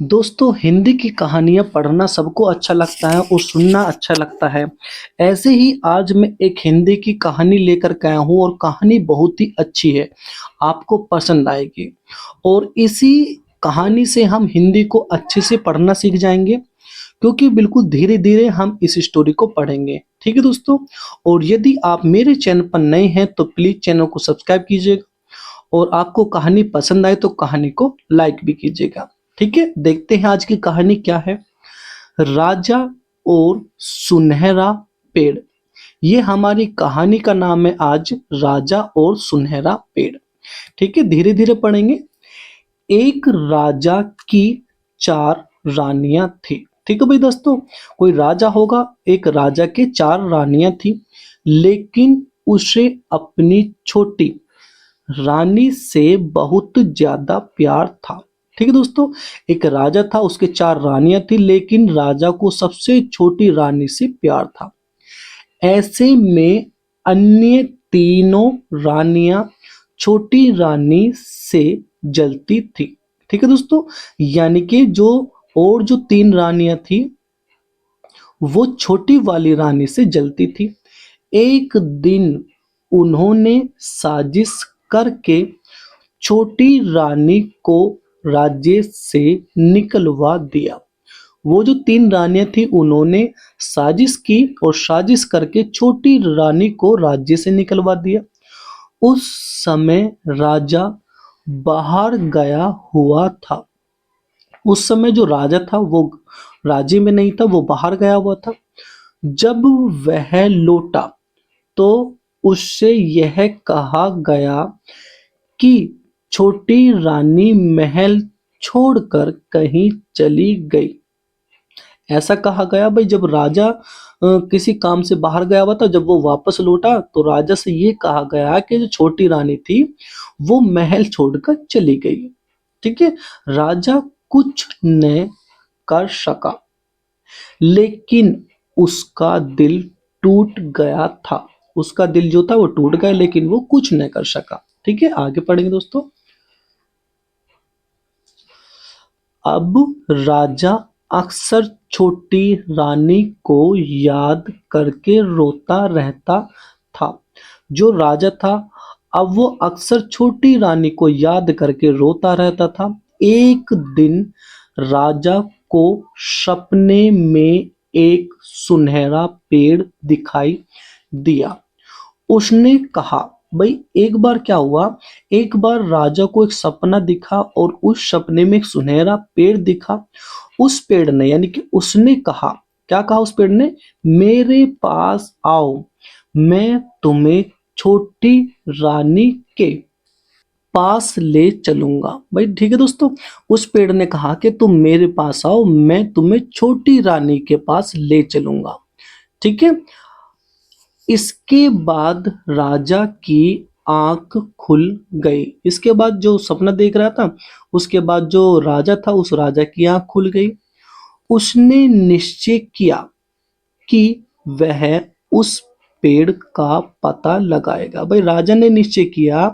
दोस्तों, हिंदी की कहानियाँ पढ़ना सबको अच्छा लगता है और सुनना अच्छा लगता है। ऐसे ही आज मैं एक हिंदी की कहानी लेकर के आया हूँ और कहानी बहुत ही अच्छी है, आपको पसंद आएगी। और इसी कहानी से हम हिंदी को अच्छे से पढ़ना सीख जाएंगे, क्योंकि बिल्कुल धीरे-धीरे हम इस स्टोरी को पढ़ेंगे। ठीक है दोस्तों? और यदि आप मेरे चैनल पर नए हैं तो प्लीज़ चैनल को सब्सक्राइब कीजिएगा और आपको कहानी पसंद आए तो कहानी को लाइक भी कीजिएगा। ठीक है, देखते हैं आज की कहानी क्या है। राजा और सुनहरा पेड़। ये हमारी कहानी का नाम है आज, राजा और सुनहरा पेड़। ठीक है, धीरे धीरे पढ़ेंगे। एक राजा की चार रानियां थी। ठीक है भाई दोस्तों, कोई राजा होगा, एक राजा के चार रानियां थी, लेकिन उसे अपनी छोटी रानी से बहुत ज्यादा प्यार था। ठीक है दोस्तों, एक राजा था, उसके चार रानियां थी, लेकिन राजा को सबसे छोटी रानी से प्यार था। ऐसे में अन्य तीनों रानियां छोटी रानी से जलती थी। ठीक है दोस्तों, यानी कि जो तीन रानियां थी वो छोटी वाली रानी से जलती थी। एक दिन उन्होंने साजिश करके छोटी रानी को राज्य से निकलवा दिया। वो जो तीन रानियां थी उन्होंने साजिश की और साजिश करके छोटी रानी को राज्य से निकलवा दिया। उस समय राजा बाहर गया हुआ था। उस समय जो राजा था वो राज्य में नहीं था, वो बाहर गया हुआ था। जब वह लौटा तो उससे यह कहा गया कि छोटी रानी महल छोड़कर कहीं चली गई। ऐसा कहा गया भाई, जब राजा किसी काम से बाहर गया हुआ था, जब वो वापस लौटा तो राजा से ये कहा गया कि जो छोटी रानी थी वो महल छोड़कर चली गई। ठीक है, राजा कुछ न कर सका, लेकिन उसका दिल टूट गया था। उसका दिल जो था वो टूट गया, लेकिन वो कुछ न कर सका। ठीक है, आगे पढ़ेंगे दोस्तों। अब राजा अक्सर छोटी रानी को याद करके रोता रहता था। जो राजा था, अब वो अक्सर छोटी रानी को याद करके रोता रहता था। एक दिन राजा को सपने में एक सुनहरा पेड़ दिखाई दिया। उसने कहा, भाई एक बार क्या हुआ, एक बार राजा को एक सपना दिखा और उस सपने में एक सुनहरा पेड़ दिखा। उस पेड़ ने, यानी कि उसने कहा, क्या कहा उस पेड़ ने, मेरे पास आओ, मैं तुम्हें छोटी रानी के पास ले चलूंगा। भाई ठीक है दोस्तों, उस पेड़ ने कहा कि तुम मेरे पास आओ, मैं तुम्हें छोटी रानी के पास ले चलूंगा। ठीक है, इसके बाद राजा की आंख खुल गई। इसके बाद जो सपना देख रहा था, उसके बाद जो राजा था, उस राजा की आंख खुल गई। उसने निश्चय किया कि वह उस पेड़ का पता लगाएगा। भाई राजा ने निश्चय किया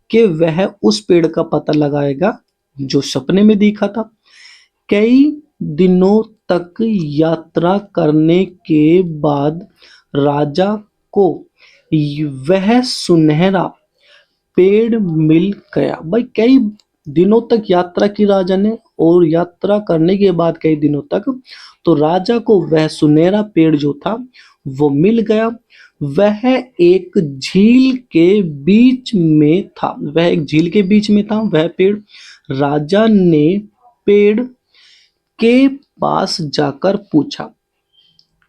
कि वह उस पेड़ का पता लगाएगा जो सपने में दिखा था। कई दिनों तक यात्रा करने के बाद राजा को वह सुनहरा पेड़ मिल गया। भाई कई दिनों तक यात्रा की राजा ने, और यात्रा करने के बाद कई दिनों तक तो राजा को वह सुनहरा पेड़ जो था वो मिल गया। वह एक झील के बीच में था। वह एक झील के बीच में था वह पेड़। राजा ने पेड़ के पास जाकर पूछा,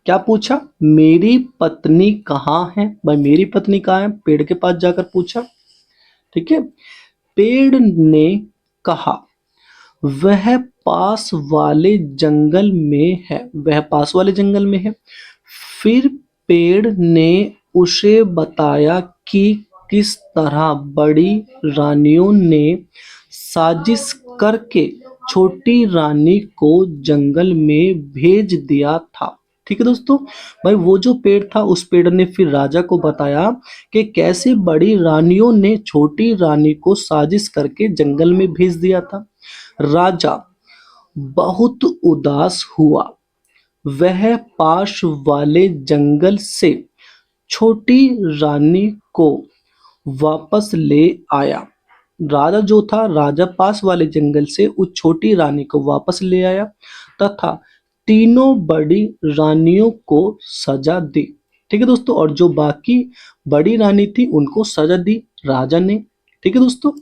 क्या पूछा, मेरी पत्नी कहाँ है। भाई मेरी पत्नी कहाँ है, पेड़ के पास जाकर पूछा। ठीक है, पेड़ ने कहा, वह पास वाले जंगल में है, वह पास वाले जंगल में है। फिर पेड़ ने उसे बताया कि किस तरह बड़ी रानियों ने साजिश करके छोटी रानी को जंगल में भेज दिया था। ठीक है दोस्तों। भाई वो जो पेड़ था, उस पेड़ ने फिर राजा को बताया कि कैसे बड़ी रानियों ने छोटी रानी को साजिश करके जंगल में भेज दिया था। राजा बहुत उदास हुआ। वह पास वाले जंगल से छोटी रानी को वापस ले आया। राजा जो था, राजा पास वाले जंगल से उस छोटी रानी को वापस ले आया तथा तीनों बड़ी रानियों को सजा दी। ठीक है दोस्तों, और जो बाकी बड़ी रानी थी उनको सजा दी राजा ने। ठीक है दोस्तों।